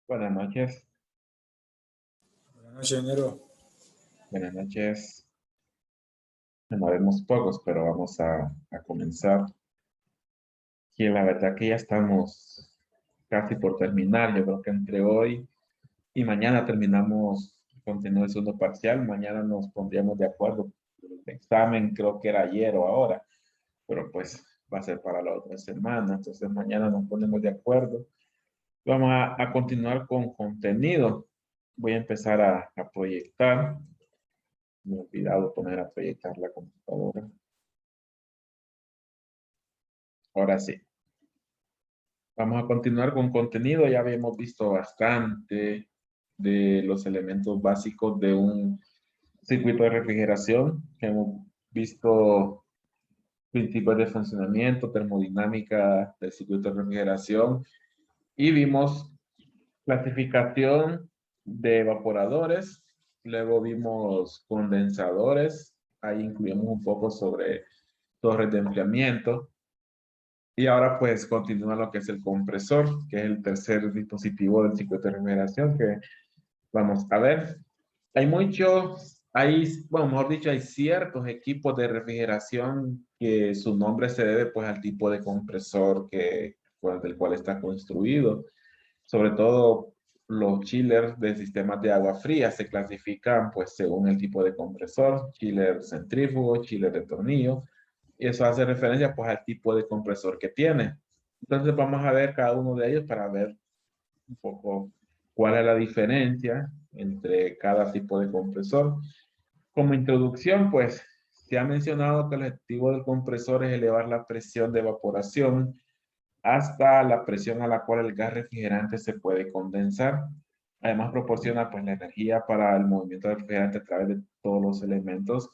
Buenas noches, Buenas noches, ingeniero. buenas noches. Bueno, vemos pocos, pero vamos a comenzar. Y la verdad que ya estamos casi por terminar. Yo creo que entre hoy y mañana terminamos el contenido del segundo parcial. Mañana nos pondríamos de acuerdo. El examen creo que era ayer o ahora, pero pues va a ser para la otra semana. Entonces mañana nos ponemos de acuerdo. Vamos a continuar con contenido. Voy a empezar a proyectar. Me he olvidado poner a proyectar la computadora. Ahora sí. Vamos a continuar con contenido. Ya habíamos visto bastante de los elementos básicos de un circuito de refrigeración. Hemos visto principios de funcionamiento, termodinámica del circuito de refrigeración y vimos clasificación de evaporadores. Luego vimos condensadores. Ahí incluimos un poco sobre torres de enfriamiento. Y ahora pues continúa lo que es el compresor, que es el tercer dispositivo del circuito de refrigeración que vamos a ver. Hay muchos, bueno, mejor dicho, hay ciertos equipos de refrigeración que su nombre se debe pues al tipo de compresor del cual está construido. Sobre todo los chillers de sistemas de agua fría se clasifican pues según el tipo de compresor, chiller centrífugo, chiller de tornillo, y eso hace referencia pues al tipo de compresor que tiene. Entonces vamos a ver cada uno de ellos para ver un poco cuál es la diferencia entre cada tipo de compresor. Como introducción, pues se ha mencionado que el objetivo del compresor es elevar la presión de evaporación hasta la presión a la cual el gas refrigerante se puede condensar. Además, proporciona pues la energía para el movimiento del refrigerante a través de todos los elementos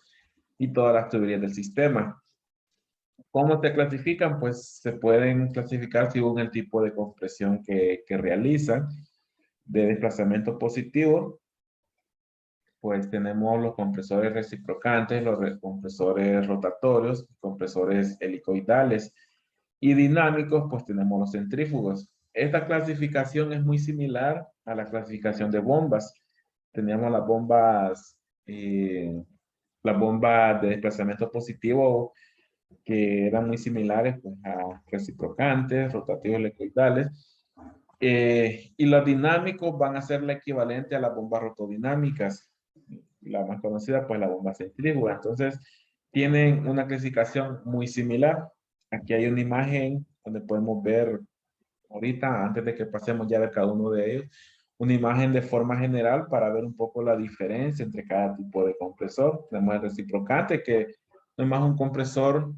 y todas las tuberías del sistema. ¿Cómo se clasifican? Pues se pueden clasificar según el tipo de compresión que realizan. De desplazamiento positivo, pues tenemos los compresores reciprocantes, compresores rotatorios, compresores helicoidales. Y dinámicos, pues tenemos los centrífugos. Esta clasificación es muy similar a la clasificación de bombas. Teníamos las bombas de desplazamiento positivo que eran muy similares pues, a reciprocantes, rotativos helicoidales. Y los dinámicos van a ser la equivalente a las bombas rotodinámicas. La más conocida, pues la bomba centrífuga. Entonces, tienen una clasificación muy similar. Aquí hay una imagen donde podemos ver ahorita, antes de que pasemos ya de cada uno de ellos, una imagen de forma general para ver un poco la diferencia entre cada tipo de compresor. Tenemos el reciprocante, que no es más un compresor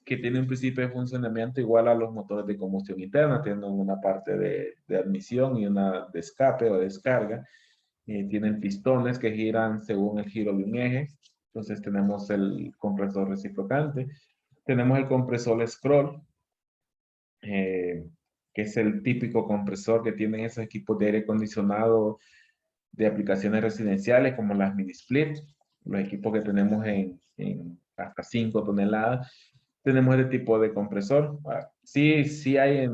que tiene un principio de funcionamiento igual a los motores de combustión interna, tienen una parte de admisión y una de escape o descarga. Tienen pistones que giran según el giro de un eje. Entonces tenemos el compresor reciprocante. Tenemos el compresor scroll, eh, que es el típico compresor que tienen esos equipos de aire acondicionado de aplicaciones residenciales como las mini split, los equipos que tenemos en hasta 5 toneladas. Tenemos este tipo de compresor. Sí, sí hay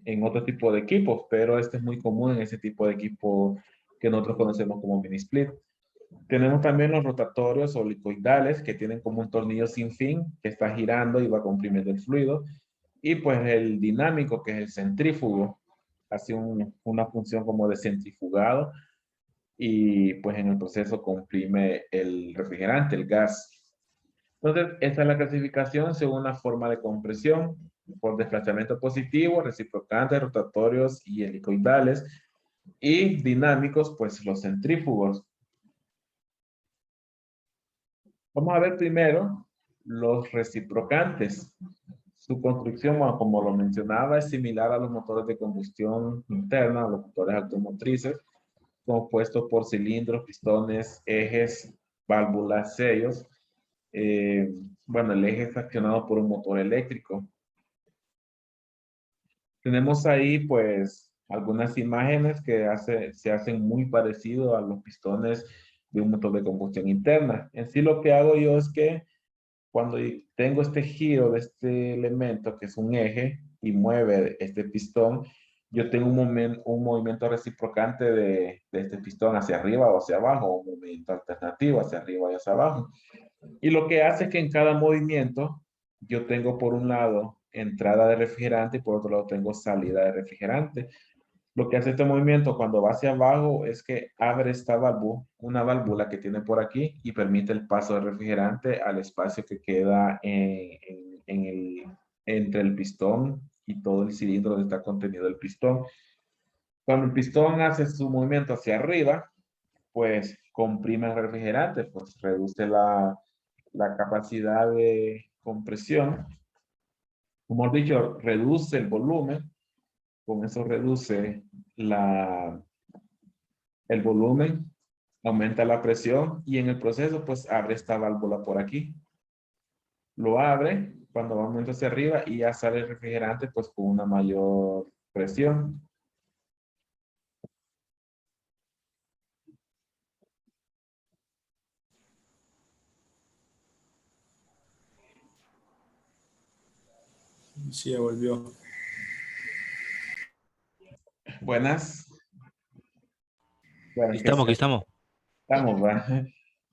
en otro tipo de equipos, pero este es muy común en ese tipo de equipo que nosotros conocemos como mini split. Tenemos también los rotatorios o helicoidales que tienen como un tornillo sin fin que está girando y va comprimiendo el fluido. Y pues el dinámico, que es el centrífugo, hace una función como de centrifugado y pues en el proceso comprime el refrigerante, el gas. Entonces, esta es la clasificación según la forma de compresión por desplazamiento positivo, reciprocantes, rotatorios y helicoidales. Y dinámicos, pues los centrífugos. Vamos a ver primero los reciprocantes. Su construcción, bueno, como lo mencionaba, es similar a los motores de combustión interna, a los motores automotrices, compuestos por cilindros, pistones, ejes, válvulas, sellos. Eh, bueno, el eje es accionado por un motor eléctrico. Tenemos ahí, pues, algunas imágenes que se hacen muy parecido a los pistones de un motor de combustión interna. En sí, lo que hago yo es que cuando tengo este giro de este elemento, que es un eje, y mueve este pistón, yo tengo un movimiento reciprocante de este pistón hacia arriba o hacia abajo, un movimiento alternativo hacia arriba y hacia abajo. Y lo que hace es que en cada movimiento yo tengo por un lado entrada de refrigerante y por otro lado tengo salida de refrigerante. Lo que hace este movimiento cuando va hacia abajo es que abre esta válvula, una válvula que tiene por aquí y permite el paso del refrigerante al espacio que queda entre el pistón y todo el cilindro donde está contenido el pistón. Cuando el pistón hace su movimiento hacia arriba, pues comprime el refrigerante, pues reduce la capacidad de compresión. Como he dicho, reduce el volumen, con eso reduce el volumen, aumenta la presión y en el proceso pues abre esta válvula por aquí. Lo abre cuando va aumentando hacia arriba y ya sale el refrigerante pues con una mayor presión. Sí, ya volvió. Buenas. Bueno, Aquí es que estamos, aquí estamos. estamos, ¿va?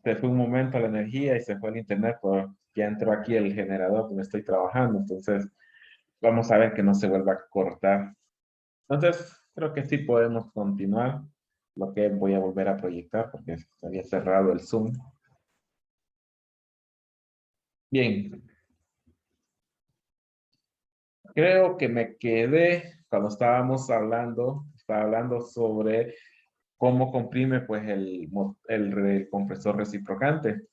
Se fue un momento la energía y se fue el internet, pero ya entró aquí el generador donde estoy trabajando, entonces vamos a ver que no se vuelva a cortar. Entonces, creo que sí podemos continuar. Lo que voy a volver a proyectar porque se había cerrado el Zoom. Bien, creo que me quedé cuando estaba hablando sobre cómo comprime pues el compresor reciprocante.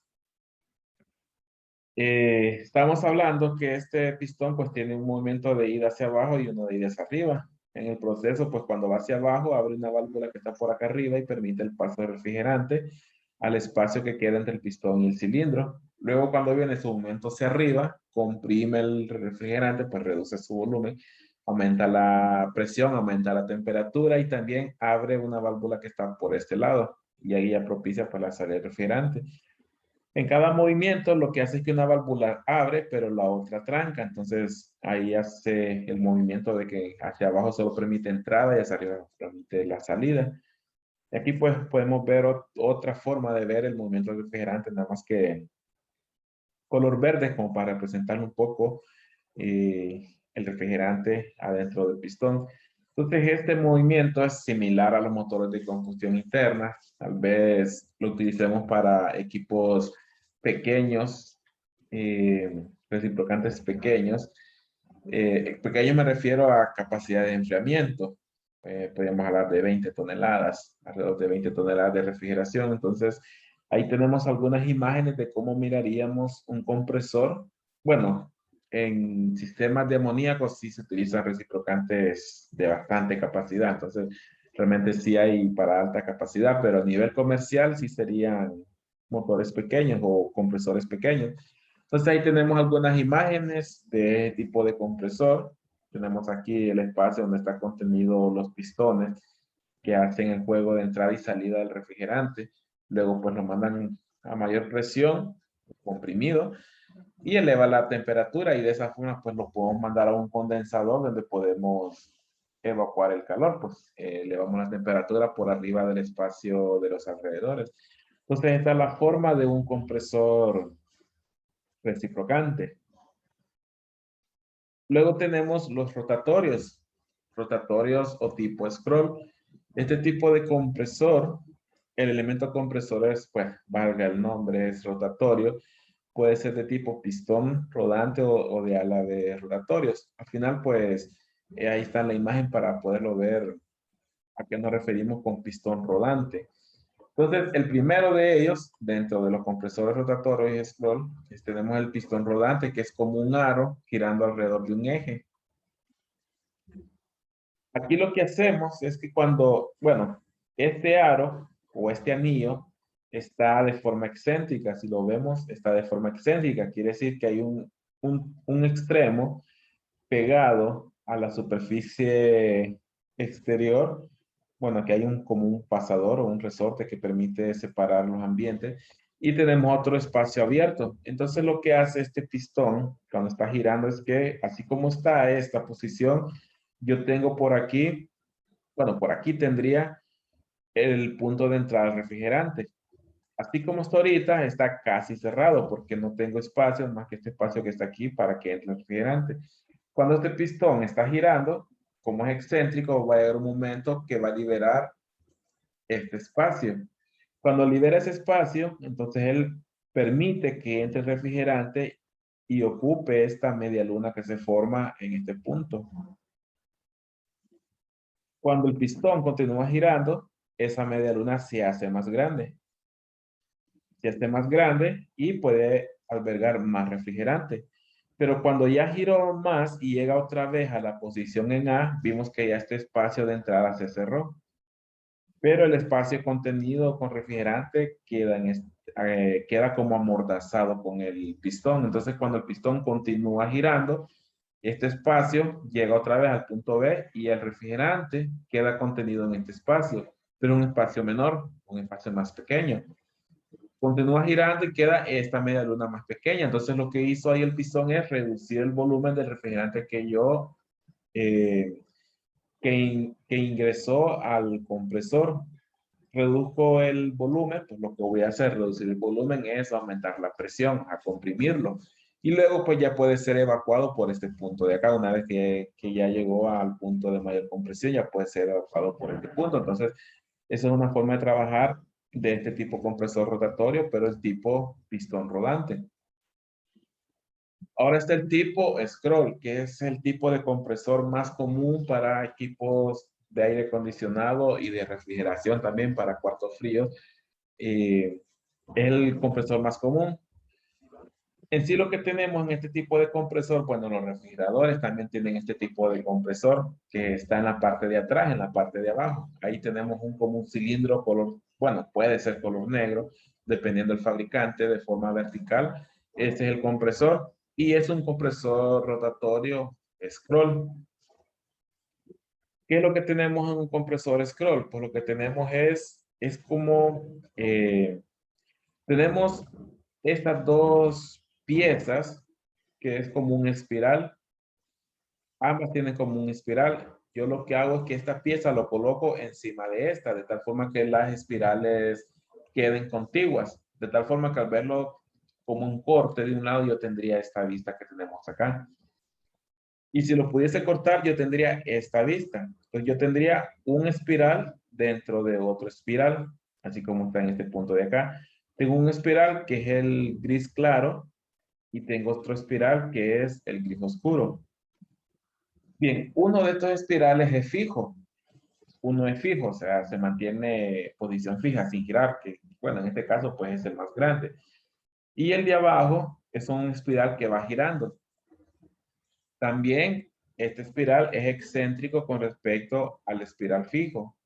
Estamos hablando que este pistón pues tiene un movimiento de ida hacia abajo y uno de ida hacia arriba. En el proceso, pues cuando va hacia abajo, abre una válvula que está por acá arriba y permite el paso de refrigerante al espacio que queda entre el pistón y el cilindro. Luego, cuando viene su movimiento hacia arriba, comprime el refrigerante, pues reduce su volumen, aumenta la presión, aumenta la temperatura y también abre una válvula que está por este lado y ahí ya propicia pues la salida del refrigerante. En cada movimiento lo que hace es que una válvula abre, pero la otra tranca. Entonces ahí hace el movimiento de que hacia abajo solo permite entrada y hacia arriba permite la salida. Y aquí pues podemos ver otra forma de ver el movimiento del refrigerante, nada más que color verde, como para representar un poco el refrigerante adentro del pistón. Entonces este movimiento es similar a los motores de combustión interna. Tal vez lo utilicemos para equipos pequeños, reciprocantes pequeños. Pequeño me refiero a capacidad de enfriamiento. Podríamos hablar de 20 toneladas, alrededor de 20 toneladas de refrigeración. Entonces, ahí tenemos algunas imágenes de cómo miraríamos un compresor. Bueno, en sistemas de amoníaco sí se utilizan reciprocantes de bastante capacidad. Entonces, realmente sí hay para alta capacidad, pero a nivel comercial sí serían motores pequeños o compresores pequeños. Entonces ahí tenemos algunas imágenes de tipo de compresor. Tenemos aquí el espacio donde está contenido los pistones que hacen el juego de entrada y salida del refrigerante. Luego pues lo mandan a mayor presión, comprimido, y eleva la temperatura y de esa forma pues lo podemos mandar a un condensador donde podemos evacuar el calor, pues elevamos la temperatura por arriba del espacio de los alrededores. Entonces esta es la forma de un compresor reciprocante. Luego tenemos los rotatorios o tipo scroll. Este tipo de compresor, el elemento compresor es, pues, valga el nombre, es rotatorio. Puede ser de tipo pistón rodante o de ala de rotatorios. Al final, pues, ahí está la imagen para poderlo ver a qué nos referimos con pistón rodante. Entonces, el primero de ellos, dentro de los compresores rotatorios y scroll, tenemos el pistón rodante, que es como un aro girando alrededor de un eje. Aquí lo que hacemos es que cuando, bueno, este aro o este anillo está de forma excéntrica, si lo vemos, está de forma excéntrica, quiere decir que hay un extremo pegado a la superficie exterior, bueno, que hay como un pasador o un resorte que permite separar los ambientes y tenemos otro espacio abierto. Entonces lo que hace este pistón cuando está girando es que así como está esta posición, yo tengo por aquí, bueno, por aquí tendría el punto de entrada al refrigerante. Así como está ahorita, está casi cerrado porque no tengo espacio más que este espacio que está aquí para que entre el refrigerante. Cuando este pistón está girando, como es excéntrico, va a llegar un momento que va a liberar este espacio. Cuando libera ese espacio, entonces él permite que entre el refrigerante y ocupe esta media luna que se forma en este punto. Cuando el pistón continúa girando, esa media luna se hace más grande. Se hace más grande y puede albergar más refrigerante. Pero cuando ya giró más y llega otra vez a la posición en A, vimos que ya este espacio de entrada se cerró. Pero el espacio contenido con refrigerante queda como amordazado con el pistón. Entonces, cuando el pistón continúa girando, este espacio llega otra vez al punto B y el refrigerante queda contenido en este espacio, pero un espacio menor, un espacio más pequeño. Continúa girando y queda esta media luna más pequeña. Entonces, lo que hizo ahí el pistón es reducir el volumen del refrigerante eh, que ingresó al compresor. Reduzco el volumen, pues lo que voy a hacer, reducir el volumen, es aumentar la presión, a comprimirlo. Y luego pues ya puede ser evacuado por este punto de acá. Una vez que ya llegó al punto de mayor compresión, ya puede ser evacuado por este punto. Entonces, esa es una forma de trabajar de este tipo compresor rotatorio, pero el tipo pistón rodante. Ahora está el tipo scroll, que es el tipo de compresor más común para equipos de aire acondicionado y de refrigeración también para cuartos fríos. Es el compresor más común. En sí lo que tenemos en este tipo de compresor, bueno, los refrigeradores también tienen este tipo de compresor que está en la parte de atrás, en la parte de abajo. Ahí tenemos como un cilindro color, bueno, puede ser color negro, dependiendo del fabricante, de forma vertical. Este es el compresor y es un compresor rotatorio scroll. ¿Qué es lo que tenemos en un compresor scroll? Pues lo que tenemos es como tenemos estas dos piezas que es como un espiral. Ambas tienen como un espiral. Yo lo que hago es que esta pieza lo coloco encima de esta, de tal forma que las espirales queden contiguas. De tal forma que al verlo como un corte de un lado, yo tendría esta vista que tenemos acá. Y si lo pudiese cortar, yo tendría esta vista. Pues yo tendría un espiral dentro de otro espiral, así como está en este punto de acá. Tengo un espiral que es el gris claro y tengo otro espiral que es el gris oscuro. Bien, uno de estos espirales es fijo. Uno es fijo, o sea, se mantiene posición fija sin girar, que bueno, en este caso pues es el más grande. Y el de abajo es un espiral que va girando. También este espiral es excéntrico con respecto al espiral fijo.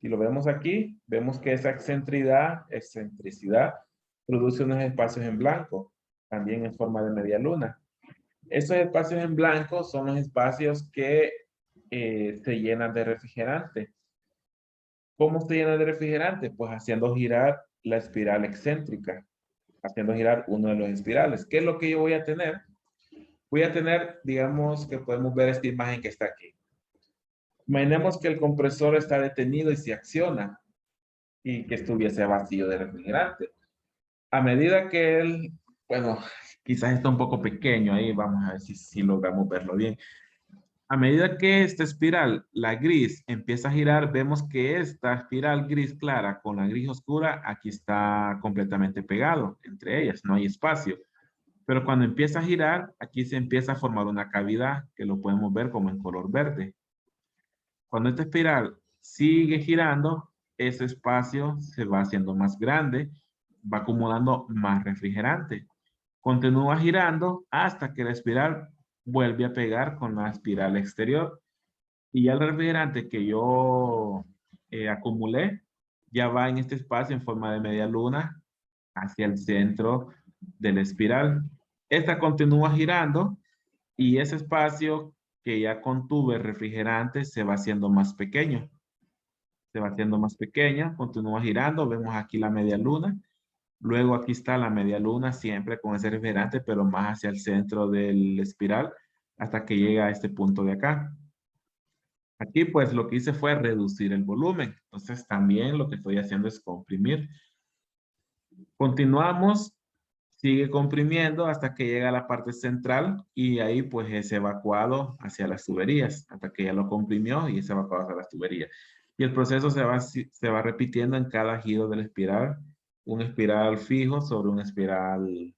Si lo vemos aquí, vemos que esa excentricidad produce unos espacios en blanco, también en forma de media luna. Esos espacios en blanco son los espacios que se llenan de refrigerante. ¿Cómo se llenan de refrigerante? Pues haciendo girar la espiral excéntrica, haciendo girar uno de los espirales. ¿Qué es lo que yo voy a tener? Voy a tener, digamos que podemos ver esta imagen que está aquí. Imaginemos que el compresor está detenido y se acciona y que estuviese vacío de refrigerante. A medida que él, bueno, quizás está un poco pequeño ahí, vamos a ver si logramos verlo bien. A medida que esta espiral, la gris, empieza a girar, vemos que esta espiral gris clara con la gris oscura aquí está completamente pegado entre ellas, no hay espacio. Pero cuando empieza a girar, aquí se empieza a formar una cavidad que lo podemos ver como en color verde. Cuando esta espiral sigue girando, ese espacio se va haciendo más grande, va acumulando más refrigerante. Continúa girando hasta que la espiral vuelve a pegar con la espiral exterior. Y ya el refrigerante que yo acumulé ya va en este espacio en forma de media luna hacia el centro de la espiral. Esta continúa girando y ese espacio que ya contuve refrigerante se va haciendo más pequeño. Se va haciendo más pequeña, continúa girando, vemos aquí la media luna. Luego aquí está la media luna siempre con ese refrigerante, pero más hacia el centro del espiral hasta que llega a este punto de acá. Aquí pues lo que hice fue reducir el volumen. Entonces también lo que estoy haciendo es comprimir. Continuamos, sigue comprimiendo hasta que llega a la parte central y ahí pues es evacuado hacia las tuberías, hasta que ya lo comprimió y es evacuado hacia las tuberías. Y el proceso se va repitiendo en cada giro del espiral, un espiral fijo sobre un espiral,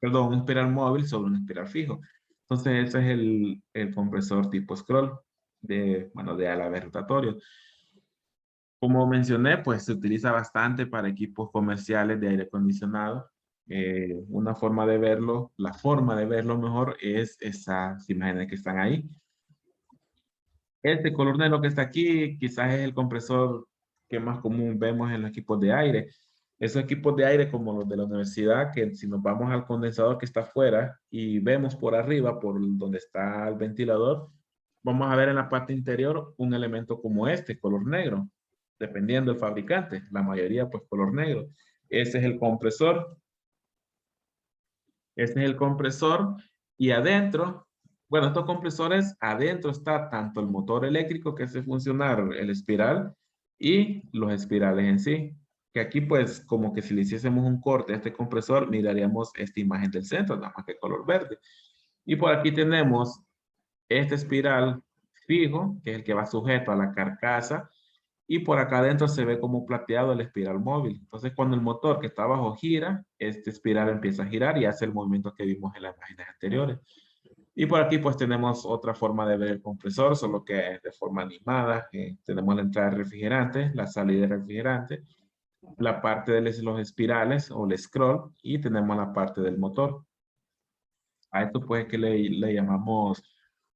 perdón, un espiral móvil sobre un espiral fijo. Entonces ese es el compresor tipo scroll de, bueno, de ala vez rotatorio. Como mencioné, pues se utiliza bastante para equipos comerciales de aire acondicionado. Una forma de verlo, la forma de verlo mejor es esas imágenes que están ahí. Este color negro que está aquí quizás es el compresor que más común vemos en los equipos de aire. Esos equipos de aire como los de la universidad, que si nos vamos al condensador que está afuera y vemos por arriba, por donde está el ventilador, vamos a ver en la parte interior un elemento como este, color negro, dependiendo del fabricante. La mayoría pues color negro. Ese es el compresor. Este es el compresor y adentro, bueno, estos compresores, adentro está tanto el motor eléctrico que hace funcionar el espiral y los espirales en sí. Que aquí pues como que si le hiciésemos un corte a este compresor, miraríamos esta imagen del centro, nada más que color verde. Y por aquí tenemos este espiral fijo, que es el que va sujeto a la carcasa, y por acá adentro se ve como plateado el espiral móvil. Entonces, cuando el motor que está abajo gira, este espiral empieza a girar y hace el movimiento que vimos en las imágenes anteriores. Y por aquí pues tenemos otra forma de ver el compresor, solo que de forma animada. Tenemos la entrada de refrigerante, la salida de refrigerante, la parte de los espirales o el scroll y tenemos la parte del motor. A esto pues que le llamamos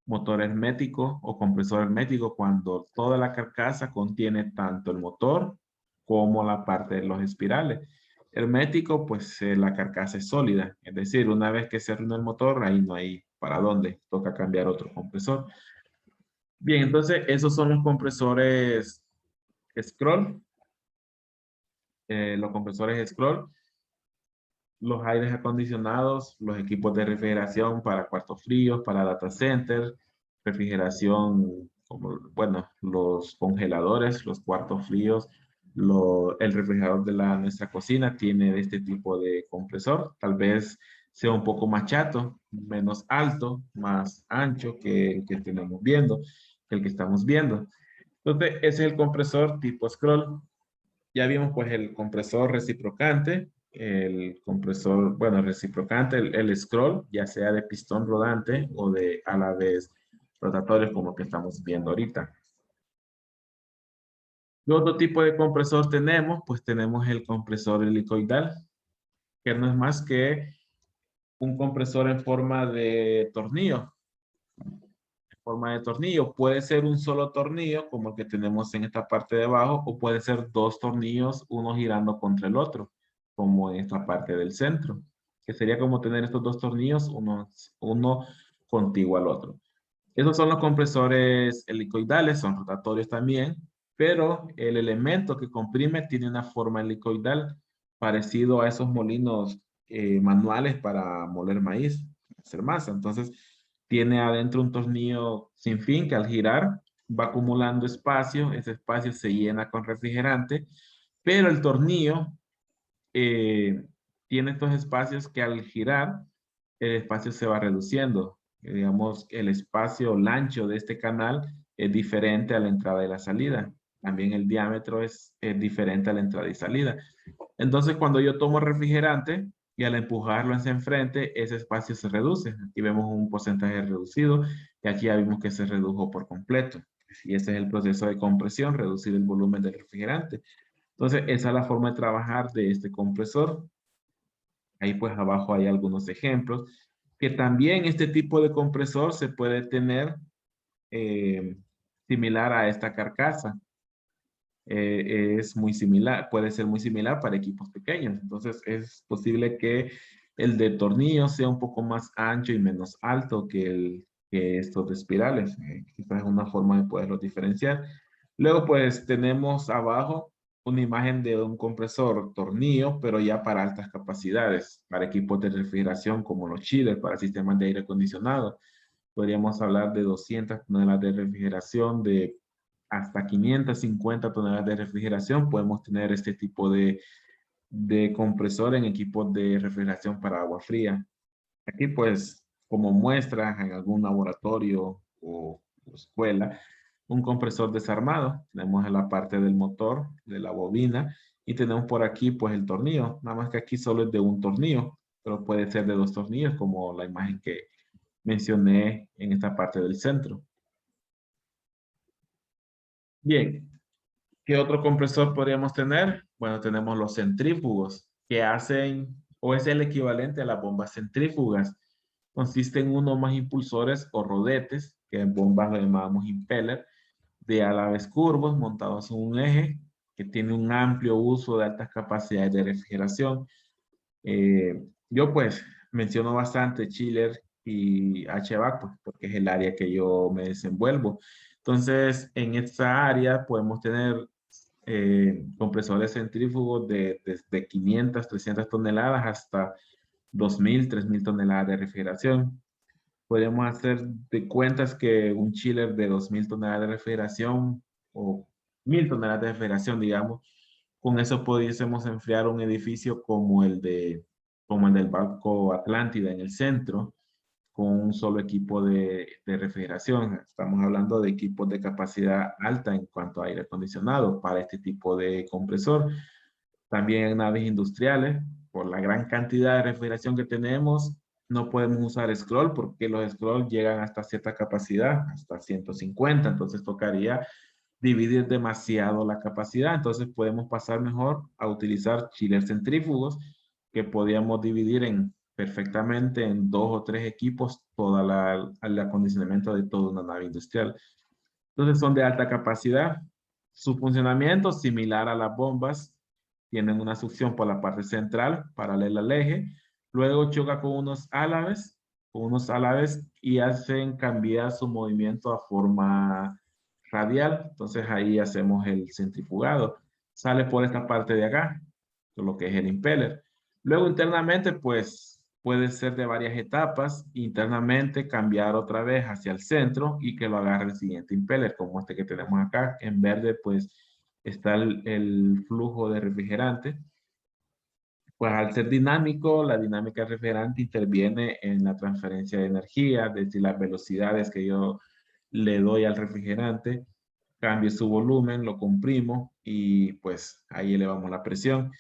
motor hermético o compresor hermético cuando toda la carcasa contiene tanto el motor como la parte de los espirales. Hermético, pues la carcasa es sólida, es decir, una vez que se arruina el motor, ahí no hay para dónde, toca cambiar otro compresor. Bien, entonces esos son los compresores scroll, los compresores scroll, los aires acondicionados, los equipos de refrigeración para cuartos fríos, para data center, refrigeración, como, bueno, los congeladores, los cuartos fríos, el refrigerador de nuestra cocina tiene este tipo de compresor. Tal vez sea un poco más chato, menos alto, más ancho que el que tenemos viendo, que el que estamos viendo. Entonces, ese es el compresor tipo scroll. Ya vimos pues el compresor reciprocante, el compresor, bueno, reciprocante, el scroll, ya sea de pistón rodante o de a la vez rotatorio como que estamos viendo ahorita. ¿Qué otro tipo de compresor tenemos? Pues tenemos el compresor helicoidal, que no es más que un compresor en forma de tornillo. En forma de tornillo. Puede ser un solo tornillo, como el que tenemos en esta parte de abajo, o puede ser dos tornillos, uno girando contra el otro, como en esta parte del centro, que sería como tener estos dos tornillos, uno contiguo al otro. Esos son los compresores helicoidales, son rotatorios también, pero el elemento que comprime tiene una forma helicoidal, parecido a esos molinos manuales para moler maíz, hacer masa. Entonces, tiene adentro un tornillo sin fin que al girar va acumulando espacio, ese espacio se llena con refrigerante, pero el tornillo eh, tiene estos espacios que al girar el espacio se va reduciendo. Digamos, el espacio, el ancho de este canal es diferente a la entrada y la salida. También el diámetro es diferente a la entrada y salida. Entonces, cuando yo tomo refrigerante y al empujarlo hacia enfrente, ese espacio se reduce. Aquí vemos un porcentaje reducido y aquí ya vimos que se redujo por completo. Y ese es el proceso de compresión, reducir el volumen del refrigerante. Entonces, esa es la forma de trabajar de este compresor. Ahí pues abajo hay algunos ejemplos. Que también este tipo de compresor se puede tener eh, similar a esta carcasa. Es muy similar, puede ser muy similar para equipos pequeños. Entonces es posible que el de tornillo sea un poco más ancho y menos alto que estos de espirales. Quizás es una forma de poderlos diferenciar. Luego pues tenemos abajo una imagen de un compresor tornillo, pero ya para altas capacidades, para equipos de refrigeración como los chillers, para sistemas de aire acondicionado. podríamos hablar de 200 toneladas de refrigeración, de hasta 550 toneladas de refrigeración. Podemos tener este tipo de compresor en equipos de refrigeración para agua fría. Aquí pues como muestra en algún laboratorio o escuela, un compresor desarmado. Tenemos en la parte del motor, de la bobina, y tenemos por aquí pues el tornillo. Nada más que aquí solo es de un tornillo, pero puede ser de dos tornillos como la imagen que mencioné en esta parte del centro. Bien, ¿qué otro compresor podríamos tener? Bueno, tenemos los centrífugos que hacen o es el equivalente a las bombas centrífugas. Consiste en uno más impulsores o rodetes, que en bombas lo llamamos impeller, de a la vez curvos montados en un eje que tiene un amplio uso de altas capacidades de refrigeración. Yo pues menciono bastante chiller y HVAC pues, porque es el área que yo me desenvuelvo. Entonces, en esta área podemos tener compresores centrífugos de desde 500, 300 toneladas hasta 2.000, 3.000 toneladas de refrigeración. Podríamos hacer de cuentas que un chiller de 2.000 toneladas de refrigeración o 1.000 toneladas de refrigeración, digamos, con eso pudiésemos enfriar un edificio como el del Banco Atlántida en el centro, con un solo equipo de refrigeración. Estamos hablando de equipos de capacidad alta en cuanto a aire acondicionado para este tipo de compresor. También en naves industriales, por la gran cantidad de refrigeración que tenemos, no podemos usar scroll porque los scroll llegan hasta cierta capacidad, hasta 150, entonces tocaría dividir demasiado la capacidad, entonces podemos pasar mejor a utilizar chillers centrífugos que podíamos dividir perfectamente en 2 o 3 equipos todo el acondicionamiento de toda una nave industrial. Entonces son de alta capacidad. Su funcionamiento similar a las bombas, tienen una succión por la parte central paralela al eje, luego choca con unos álabes y hacen cambiar su movimiento a forma radial. Entonces ahí hacemos el centrifugado. Sale por esta parte de acá, lo que es el impeller. Luego internamente, pues puede ser de varias etapas. Internamente cambiar otra vez hacia el centro y que lo agarre el siguiente impeller, como este que tenemos acá. En verde, pues está el flujo de refrigerante. Pues al ser dinámico, la dinámica del refrigerante interviene en la transferencia de energía, desde las velocidades que yo le doy al refrigerante, cambio su volumen, lo comprimo y pues ahí elevamos la presión.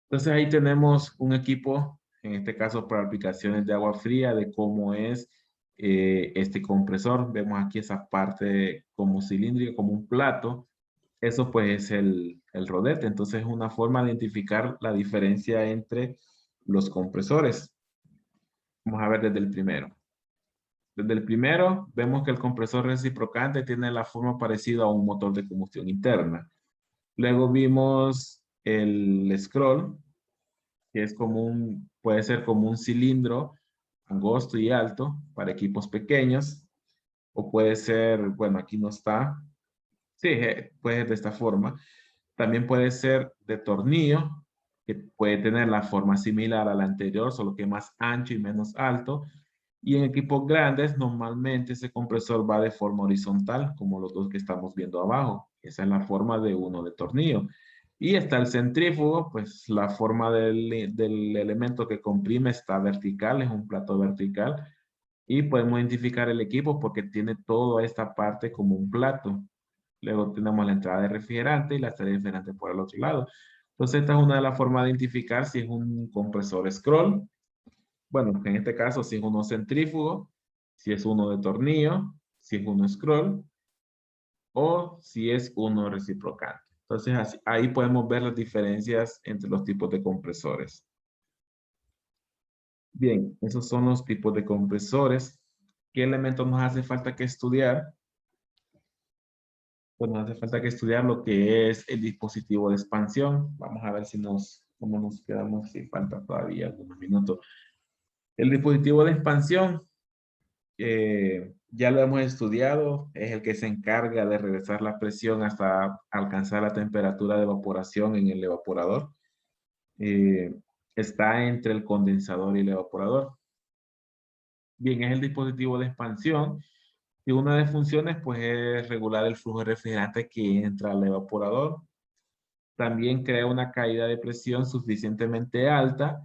Entonces ahí tenemos un equipo, en este caso para aplicaciones de agua fría, de cómo es este compresor. Vemos aquí esa parte como cilíndrica, como un plato. Eso pues es el rodete. Entonces es una forma de identificar la diferencia entre los compresores. Vamos a ver desde el primero. Desde el primero vemos que el compresor reciprocante tiene la forma parecida a un motor de combustión interna. Luego vimos el scroll, que es puede ser como un cilindro angosto y alto para equipos pequeños, o puede ser, bueno, aquí no está, sí, puede ser de esta forma. También puede ser de tornillo, que puede tener la forma similar a la anterior, solo que más ancho y menos alto. Y en equipos grandes, normalmente ese compresor va de forma horizontal, como los dos que estamos viendo abajo. Esa es la forma de uno de tornillo. Y está el centrífugo, pues la forma del elemento que comprime está vertical, es un plato vertical. Y podemos identificar el equipo porque tiene toda esta parte como un plato. Luego tenemos la entrada de refrigerante y la salida de refrigerante por el otro lado. Entonces esta es una de las formas de identificar si es un compresor scroll. Bueno, en este caso si es uno centrífugo, si es uno de tornillo, si es uno scroll o si es uno reciprocante. Entonces ahí podemos ver las diferencias entre los tipos de compresores. Bien, esos son los tipos de compresores. ¿Qué elementos nos hace falta que estudiar? Pues nos hace falta que estudiar lo que es el dispositivo de expansión. Vamos a ver cómo nos quedamos, si falta todavía algunos minutos. El dispositivo de expansión, ya lo hemos estudiado, es el que se encarga de regresar la presión hasta alcanzar la temperatura de evaporación en el evaporador. Eh, Está entre el condensador y el evaporador. Bien, es el dispositivo de expansión y una de sus funciones pues es regular el flujo de refrigerante que entra al evaporador. También crea una caída de presión suficientemente alta,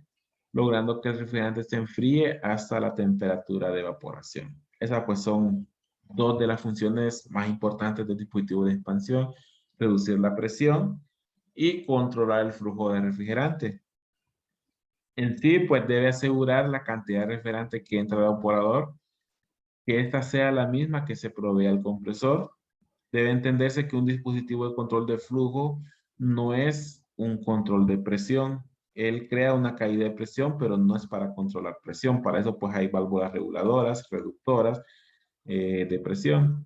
logrando que el refrigerante se enfríe hasta la temperatura de evaporación. Esas pues son dos de las funciones más importantes del dispositivo de expansión: reducir la presión y controlar el flujo de refrigerante. En sí, pues debe asegurar la cantidad de refrigerante que entra al evaporador, que ésta sea la misma que se provee al compresor. Debe entenderse que un dispositivo de control de flujo no es un control de presión. Él crea una caída de presión, pero no es para controlar presión. Para eso, pues hay válvulas reguladoras, reductoras de presión.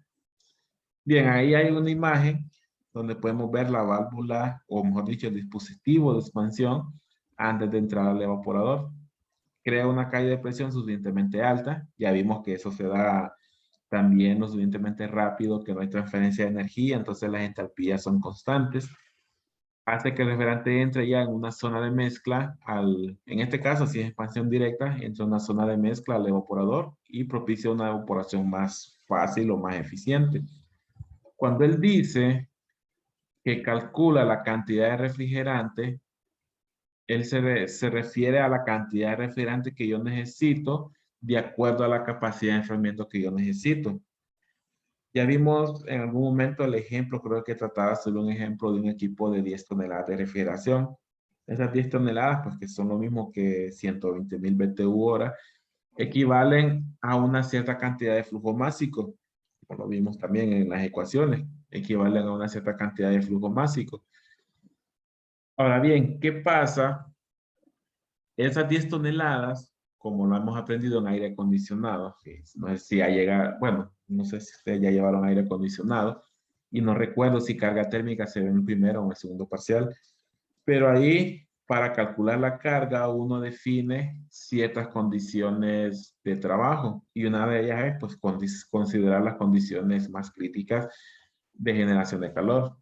Bien, ahí hay una imagen donde podemos ver la válvula, o mejor dicho, el dispositivo de expansión antes de entrar al evaporador. Crea una caída de presión suficientemente alta. Ya vimos que eso se da también lo suficientemente rápido, que no hay transferencia de energía, entonces las entalpías son constantes. Hace que el refrigerante entre ya en una zona de mezcla, en este caso, si es expansión directa, entra en una zona de mezcla al evaporador y propicia una evaporación más fácil o más eficiente. Cuando él dice que calcula la cantidad de refrigerante, él se refiere a la cantidad de refrigerante que yo necesito de acuerdo a la capacidad de enfriamiento que yo necesito. Ya vimos en algún momento el ejemplo, creo que trataba sobre un ejemplo de un equipo de 10 toneladas de refrigeración. Esas 10 toneladas, pues que son lo mismo que 120,000 BTU hora, equivalen a una cierta cantidad de flujo másico, como lo vimos también en las ecuaciones, equivalen a una cierta cantidad de flujo másico. Ahora bien, ¿qué pasa? Esas 10 toneladas, como lo hemos aprendido en aire acondicionado, que no sé si ya llega, bueno, no sé si ustedes ya llevaron aire acondicionado, y no recuerdo si carga térmica se ve en el primero o en el segundo parcial, pero ahí para calcular la carga uno define ciertas condiciones de trabajo, y una de ellas es pues considerar las condiciones más críticas de generación de calor.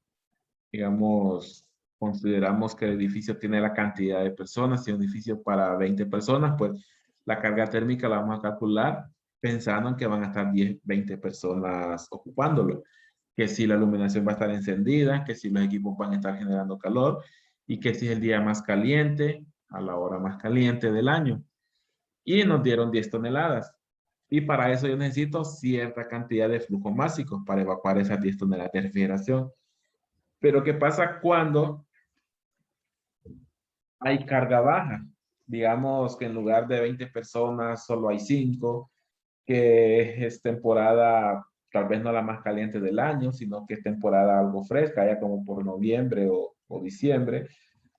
Digamos, consideramos que el edificio tiene la cantidad de personas. Si es un edificio para 20 personas, pues la carga térmica la vamos a calcular pensando en que van a estar 10, 20 personas ocupándolo. Que si la iluminación va a estar encendida, que si los equipos van a estar generando calor y que si es el día más caliente, a la hora más caliente del año. Y nos dieron 10 toneladas. Y para eso yo necesito cierta cantidad de flujo másico para evacuar esas 10 toneladas de refrigeración. Pero ¿qué pasa cuando hay carga baja? Digamos que en lugar de 20 personas solo hay 5, que es temporada tal vez no la más caliente del año, sino que es temporada algo fresca, ya como por noviembre o diciembre,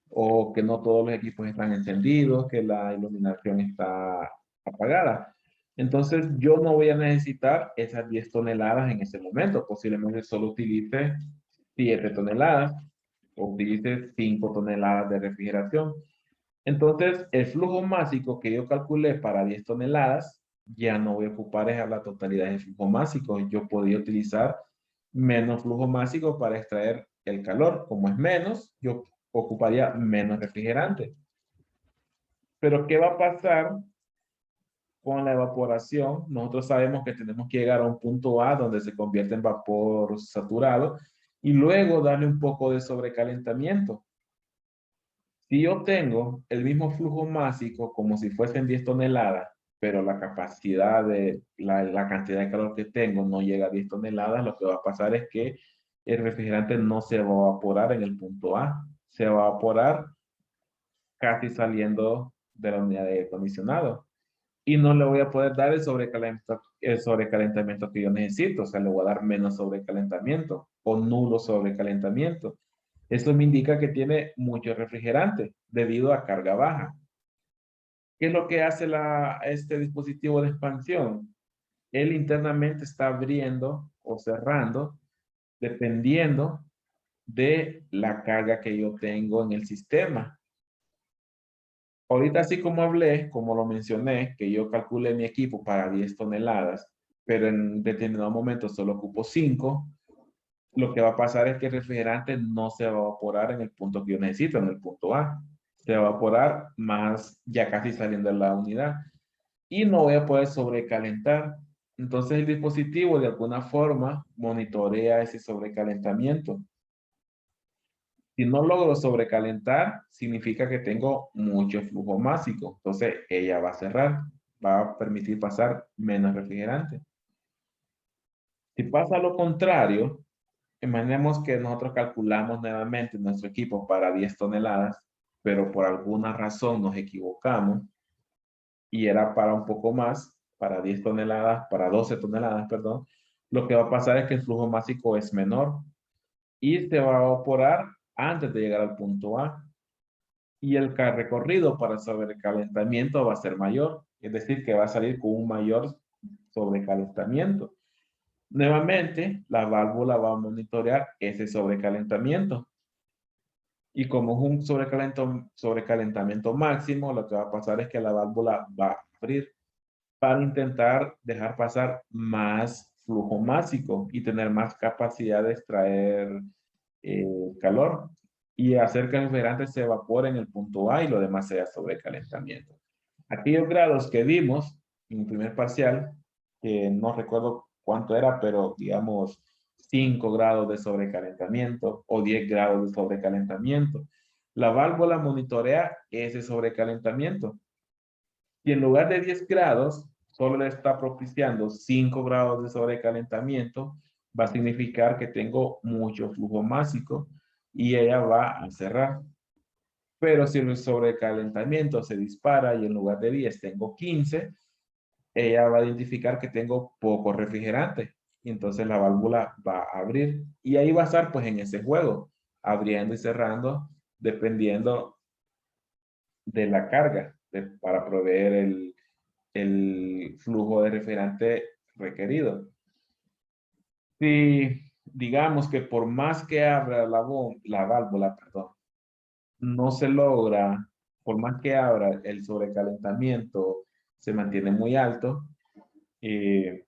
o que no todos los equipos están encendidos, que la iluminación está apagada. Entonces yo no voy a necesitar esas 10 toneladas en ese momento, posiblemente solo utilice 7 toneladas o utilice 5 toneladas de refrigeración. Entonces, el flujo másico que yo calculé para 10 toneladas, ya no voy a ocupar la totalidad del flujo másico. Yo podría utilizar menos flujo másico para extraer el calor. Como es menos, yo ocuparía menos refrigerante. Pero, ¿qué va a pasar con la evaporación? Nosotros sabemos que tenemos que llegar a un punto A donde se convierte en vapor saturado y luego darle un poco de sobrecalentamiento. Si yo tengo el mismo flujo másico como si fuesen 10 toneladas, pero la capacidad de la cantidad de calor que tengo no llega a 10 toneladas, lo que va a pasar es que el refrigerante no se va a evaporar en el punto A, se va a evaporar casi saliendo de la unidad de aire acondicionado. Y no le voy a poder dar el sobrecalentamiento que yo necesito, o sea, le voy a dar menos sobrecalentamiento o nulo sobrecalentamiento. Eso me indica que tiene mucho refrigerante debido a carga baja. ¿Qué es lo que hace este dispositivo de expansión? Él internamente está abriendo o cerrando dependiendo de la carga que yo tengo en el sistema. Ahorita así como hablé, como lo mencioné, que yo calculé mi equipo para 10 toneladas, pero en determinado momento solo ocupo 5, lo que va a pasar es que el refrigerante no se va a evaporar en el punto que yo necesito, en el punto A. Se va a evaporar más ya casi saliendo de la unidad. y no voy a poder sobrecalentar. Entonces el dispositivo de alguna forma monitorea ese sobrecalentamiento. Si no logro sobrecalentar, significa que tengo mucho flujo másico. Entonces ella va a cerrar, va a permitir pasar menos refrigerante. Si pasa lo contrario, imaginemos que nosotros calculamos nuevamente nuestro equipo para 10 toneladas, pero por alguna razón nos equivocamos y era para un poco más, para 10 toneladas, para 12 toneladas, perdón. Lo que va a pasar es que el flujo másico es menor y se va a evaporar antes de llegar al punto A. Y el recorrido para sobrecalentamiento va a ser mayor, es decir, que va a salir con un mayor sobrecalentamiento. Nuevamente, la válvula va a monitorear ese sobrecalentamiento. Y como es un sobrecalentamiento máximo, lo que va a pasar es que la válvula va a abrir para intentar dejar pasar más flujo másico y tener más capacidad de extraer calor y hacer que el refrigerante se evapore en el punto A y lo demás sea sobrecalentamiento. Aquellos grados que vimos en el primer parcial, que no recuerdo cuánto era, pero digamos 5 grados de sobrecalentamiento o 10 grados de sobrecalentamiento. La válvula monitorea ese sobrecalentamiento. Y en lugar de 10 grados, solo le está propiciando 5 grados de sobrecalentamiento, va a significar que tengo mucho flujo másico y ella va a cerrar. Pero si el sobrecalentamiento se dispara y en lugar de 10 tengo 15, ella va a identificar que tengo poco refrigerante y entonces la válvula va a abrir y ahí va a estar pues en ese juego, abriendo y cerrando dependiendo de la carga para proveer el flujo de refrigerante requerido. Si digamos que por más que abra la válvula, perdón, no se logra, por más que abra el sobrecalentamiento, se mantiene muy alto, eh,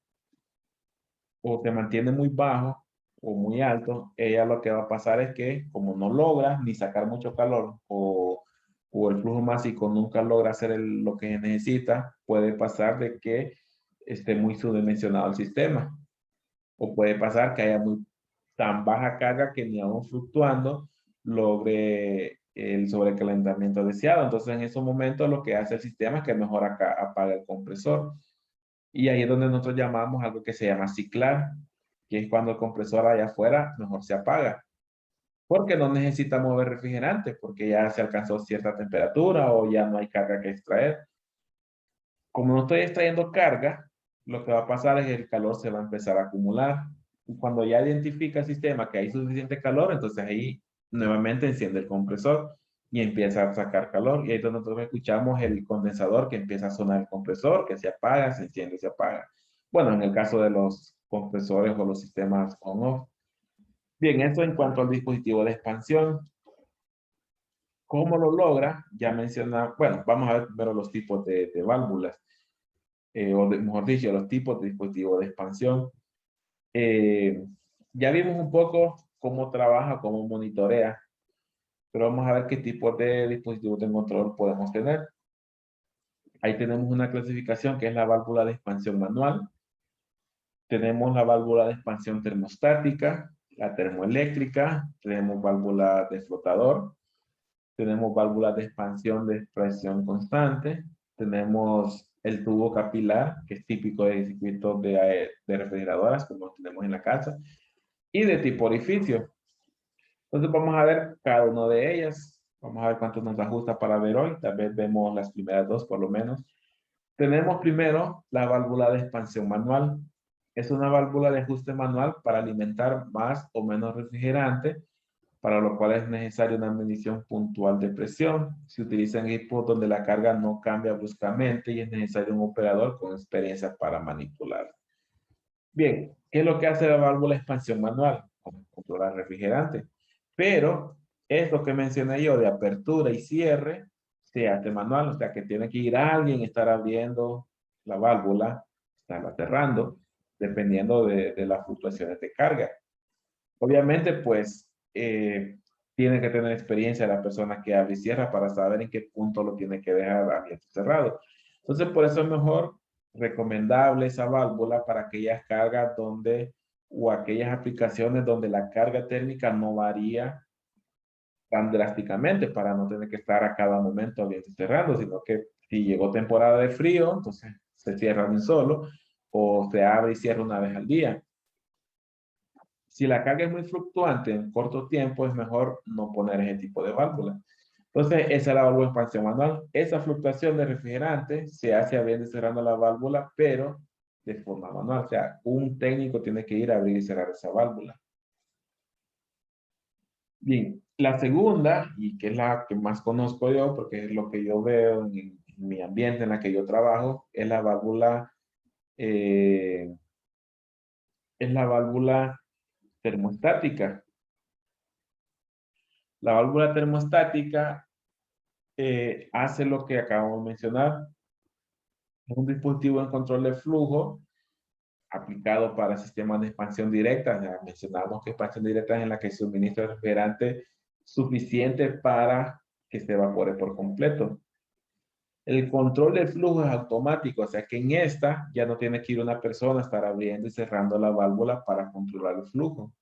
o se mantiene muy bajo o muy alto, ella lo que va a pasar es que como no logra ni sacar mucho calor o el flujo másico nunca logra hacer lo que necesita, puede pasar de que esté muy subdimensionado el sistema. O puede pasar que haya tan baja carga que ni aún fluctuando logre el sobrecalentamiento deseado. Entonces, en esos momentos lo que hace el sistema es que mejor acá apaga el compresor. Y ahí es donde nosotros llamamos algo que se llama ciclar, que es cuando el compresor allá afuera mejor se apaga. Porque no necesita mover refrigerante, porque ya se alcanzó cierta temperatura o ya no hay carga que extraer. Como no estoy extrayendo carga, lo que va a pasar es que el calor se va a empezar a acumular. Y cuando ya identifica el sistema que hay suficiente calor, entonces ahí nuevamente enciende el compresor y empieza a sacar calor. Y ahí es donde nosotros escuchamos el condensador que empieza a sonar el compresor, que se apaga, se enciende, se apaga. Bueno, en el caso de los compresores o los sistemas on-off. Bien, eso en cuanto al dispositivo de expansión. ¿Cómo lo logra? Ya menciona, bueno, vamos a ver primero los tipos de válvulas. Mejor dicho, los tipos de dispositivos de expansión. Ya vimos un poco cómo trabaja, cómo monitorea, pero vamos a ver qué tipos de dispositivos de control podemos tener. Ahí tenemos una clasificación que es la válvula de expansión manual. Tenemos la válvula de expansión termostática, la termoeléctrica, tenemos válvula de flotador, tenemos válvulas de expansión de presión constante, tenemos el tubo capilar, que es típico de circuitos de refrigeradoras, como tenemos en la casa, y de tipo orificio. Entonces vamos a ver cada una de ellas. Vamos a ver cuánto nos ajusta para ver hoy. Tal vez vemos las primeras dos por lo menos. Tenemos primero la válvula de expansión manual. Es una válvula de ajuste manual para alimentar más o menos refrigerante, para lo cual es necesaria una medición puntual de presión. Se utiliza en equipos donde la carga no cambia bruscamente y es necesario un operador con experiencia para manipular. Bien, ¿qué es lo que hace la válvula de expansión manual? Controlar refrigerante. Pero esto que mencioné yo de apertura y cierre se hace manual, o sea que tiene que ir alguien, estar abriendo la válvula, estarla cerrando, dependiendo de las fluctuaciones de carga. Obviamente, pues, tiene que tener experiencia la persona que abre y cierra para saber en qué punto lo tiene que dejar abierto y cerrado. Entonces, por eso es mejor recomendable esa válvula para aquellas cargas donde, o aquellas aplicaciones donde la carga térmica no varía tan drásticamente para no tener que estar a cada momento abriendo y cerrando, sino que si llegó temporada de frío, entonces se cierra de un solo o se abre y cierra una vez al día. Si la carga es muy fluctuante en corto tiempo, es mejor no poner ese tipo de válvula. Entonces, esa es la válvula de expansión manual. Esa fluctuación de refrigerante se hace abriendo y cerrando la válvula, pero de forma manual. O sea, un técnico tiene que ir a abrir y cerrar esa válvula. Bien, la segunda, y que es la que más conozco yo, porque es lo que yo veo en mi ambiente en la que yo trabajo, eh, es la válvula termostática. La válvula termostática hace lo que acabamos de mencionar. Es un dispositivo de control de flujo aplicado para sistemas de expansión directa. Ya mencionamos que expansión directa es en la que se suministra el refrigerante suficiente para que se evapore por completo. El control del flujo es automático, o sea que en esta ya no tiene que ir una persona a estar abriendo y cerrando la válvula para controlar el flujo.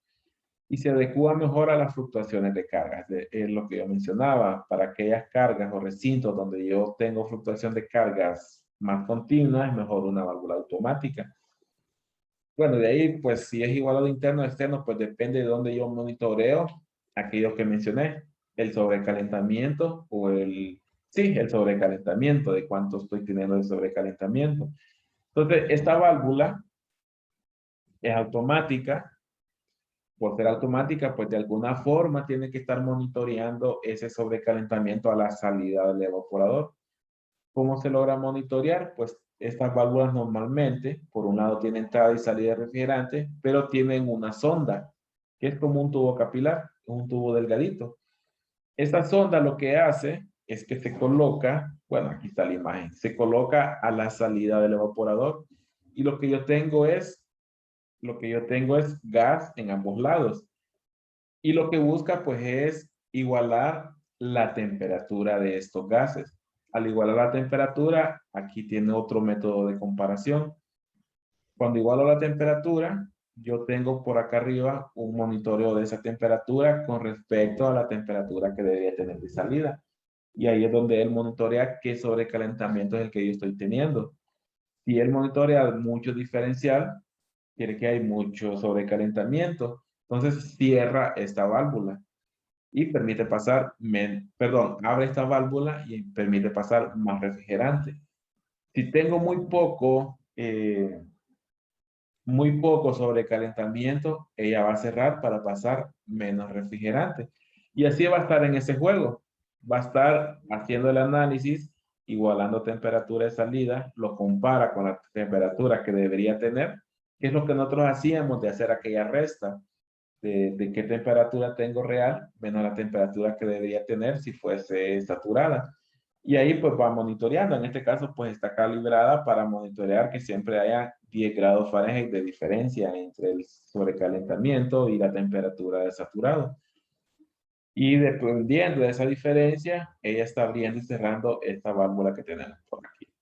Y se adecua mejor a las fluctuaciones de cargas. Es lo que yo mencionaba, para aquellas cargas o recintos donde yo tengo fluctuación de cargas más continua, es mejor una válvula automática. Bueno, de ahí, pues si es igualado interno o externo, pues depende de dónde yo monitoreo aquello que mencioné, el sobrecalentamiento o el sobrecalentamiento, de cuánto estoy teniendo de sobrecalentamiento. Entonces, esta válvula es automática. Por ser automática, pues de alguna forma tiene que estar monitoreando ese sobrecalentamiento a la salida del evaporador. ¿Cómo se logra monitorear? Pues estas válvulas normalmente, por un lado tienen entrada y salida de refrigerante, pero tienen una sonda, que es como un tubo capilar, un tubo delgadito. Esta sonda lo que hace es que se coloca, bueno, aquí está la imagen, se coloca a la salida del evaporador y lo que yo tengo es gas en ambos lados. Y lo que busca pues es igualar la temperatura de estos gases. Al igualar la temperatura, aquí tiene otro método de comparación. Cuando igualo la temperatura, yo tengo por acá arriba un monitoreo de esa temperatura con respecto a la temperatura que debería tener de salida. Y ahí es donde él monitorea qué sobrecalentamiento es el que yo estoy teniendo. Si él monitorea mucho diferencial, quiere que hay mucho sobrecalentamiento. Entonces cierra esta válvula y permite pasar, abre esta válvula y permite pasar más refrigerante. Si tengo muy poco sobrecalentamiento, ella va a cerrar para pasar menos refrigerante. Y así va a estar en ese juego. Va a estar haciendo el análisis, igualando temperatura de salida, lo compara con la temperatura que debería tener, que es lo que nosotros hacíamos de hacer aquella resta de qué temperatura tengo real, menos la temperatura que debería tener si fuese saturada. Y ahí pues va monitoreando. En este caso pues está calibrada para monitorear que siempre haya 10 grados Fahrenheit de diferencia entre el sobrecalentamiento y la temperatura de saturado. Y dependiendo de esa diferencia, ella está abriendo y cerrando esta válvula que tenemos por aquí.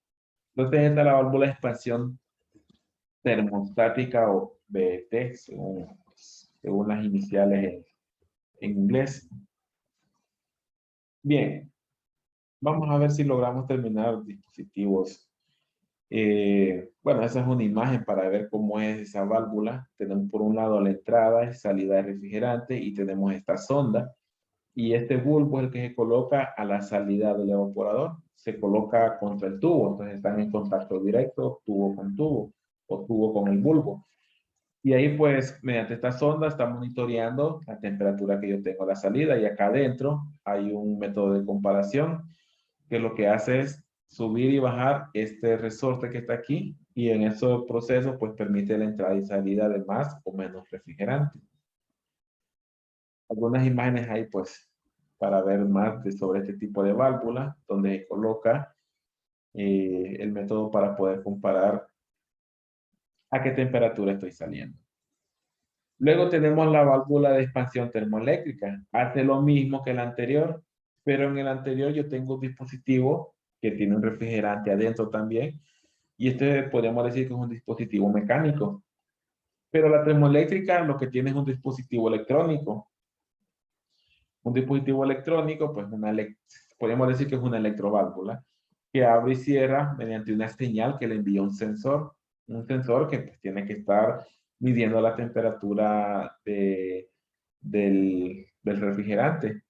Entonces esta es la válvula de expansión termostática o BT, según las iniciales en inglés. Bien, vamos a ver si logramos terminar dispositivos. Bueno, esa es una imagen para ver cómo es esa válvula. Tenemos por un lado la entrada y salida de refrigerante y tenemos esta sonda. Y este bulbo es el que se coloca a la salida del evaporador. Se coloca contra el tubo, entonces están en contacto directo tubo con tubo o tubo con el bulbo. Y ahí pues mediante esta sonda está monitoreando la temperatura que yo tengo a la salida y acá adentro hay un método de comparación que lo que hace es subir y bajar este resorte que está aquí y en ese proceso pues permite la entrada y salida de más o menos refrigerante. Algunas imágenes ahí pues para ver más sobre este tipo de válvula donde se coloca el método para poder comparar a qué temperatura estoy saliendo. Luego tenemos la válvula de expansión termoeléctrica. Hace lo mismo que el anterior, pero en el anterior yo tengo un dispositivo que tiene un refrigerante adentro también. Y este podríamos decir que es un dispositivo mecánico. Pero la termoeléctrica lo que tiene es un dispositivo electrónico. Un dispositivo electrónico, pues podríamos decir que es una electroválvula que abre y cierra mediante una señal que le envía un sensor. Un sensor que pues, tiene que estar midiendo la temperatura del refrigerante.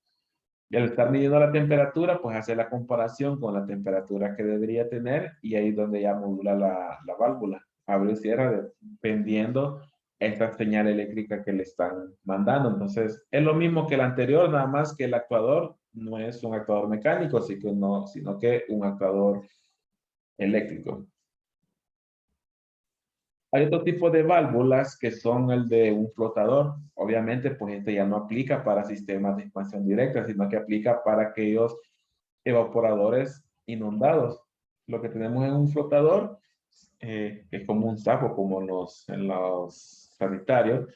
Y al estar midiendo la temperatura, pues hace la comparación con la temperatura que debería tener y ahí es donde ya modula la válvula. Abre y cierra dependiendo esta señal eléctrica que le están mandando. Entonces, es lo mismo que el anterior, nada más que el actuador no es un actuador mecánico, sino que un actuador eléctrico. Hay otro tipo de válvulas que son el de un flotador. Obviamente, pues este ya no aplica para sistemas de expansión directa, sino que aplica para aquellos evaporadores inundados. Lo que tenemos en un flotador, que es como un saco, como en los sanitarios,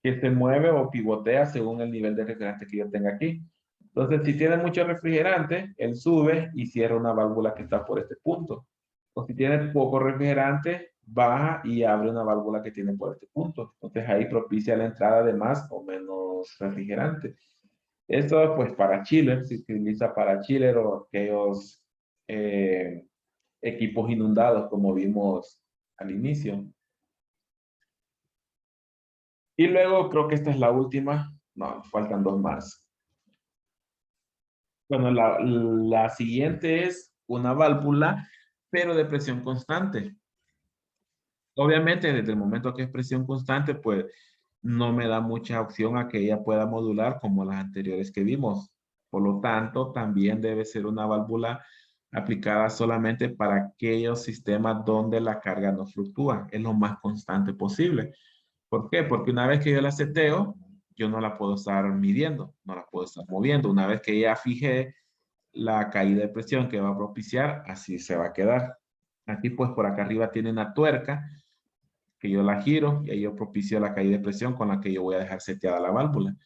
que se mueve o pivotea según el nivel de refrigerante que yo tenga aquí. Entonces, si tiene mucho refrigerante, él sube y cierra una válvula que está por este punto. O si tiene poco refrigerante, baja y abre una válvula que tiene por este punto. Entonces, ahí propicia la entrada de más o menos refrigerante. Esto, pues, para chiller, se utiliza para chiller o aquellos equipos inundados, como vimos al inicio. Y luego creo que esta es la última. No, faltan dos más. Bueno, la siguiente es una válvula, pero de presión constante. Obviamente, desde el momento que es presión constante, pues no me da mucha opción a que ella pueda modular como las anteriores que vimos. Por lo tanto, también debe ser una válvula aplicada solamente para aquellos sistemas donde la carga no fluctúa. Es lo más constante posible. ¿Por qué? Porque una vez que yo la seteo, yo no la puedo estar midiendo, no la puedo estar moviendo. Una vez que ya fijé la caída de presión que va a propiciar, así se va a quedar. Aquí pues por acá arriba tiene una tuerca que yo la giro y ahí yo propicio la caída de presión con la que yo voy a dejar seteada la válvula.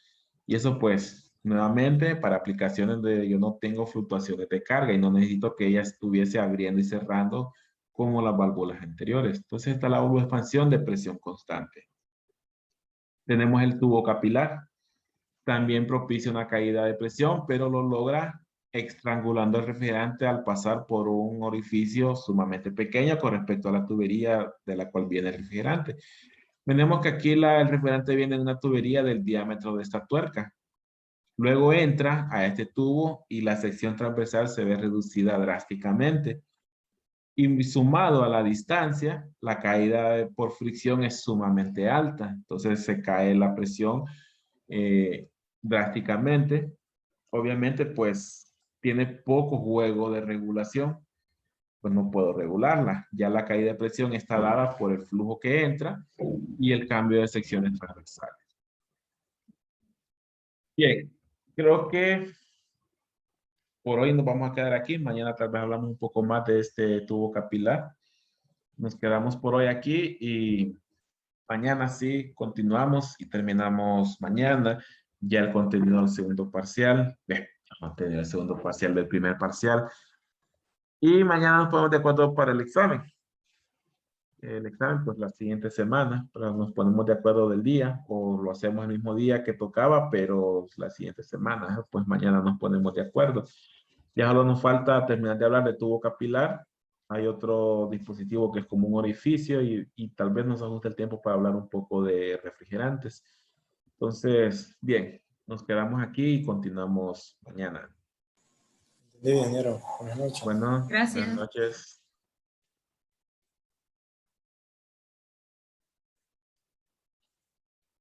Y eso pues nuevamente para aplicaciones donde yo no tengo fluctuaciones de carga y no necesito que ella estuviese abriendo y cerrando como las válvulas anteriores. Entonces está la válvula de expansión de presión constante. Tenemos el tubo capilar. También propicia una caída de presión, pero lo logra estrangulando el refrigerante al pasar por un orificio sumamente pequeño con respecto a la tubería de la cual viene el refrigerante. Tenemos que aquí el refrigerante viene en una tubería del diámetro de esta tuerca. Luego entra a este tubo y la sección transversal se ve reducida drásticamente. Y sumado a la distancia, la caída por fricción es sumamente alta. Entonces se cae la presión drásticamente. Obviamente, pues tiene poco juego de regulación, pues no puedo regularla. Ya la caída de presión está dada por el flujo que entra y el cambio de secciones transversales. Bien, creo que por hoy nos vamos a quedar aquí. Mañana tal vez hablamos un poco más de este tubo capilar. Nos quedamos por hoy aquí y mañana sí continuamos y terminamos mañana ya el contenido del segundo parcial. Bien, el contenido del segundo parcial del primer parcial. Y mañana nos ponemos de acuerdo para el examen. El examen, pues la siguiente semana, pero nos ponemos de acuerdo del día o lo hacemos el mismo día que tocaba, pero la siguiente semana, pues mañana nos ponemos de acuerdo. Ya solo nos falta terminar de hablar de tubo capilar. Hay otro dispositivo que es como un orificio y tal vez nos ajuste el tiempo para hablar un poco de refrigerantes. Entonces, bien, nos quedamos aquí y continuamos mañana. Entendí, ingeniero. Buenas noches. Bueno, Gracias. buenas noches.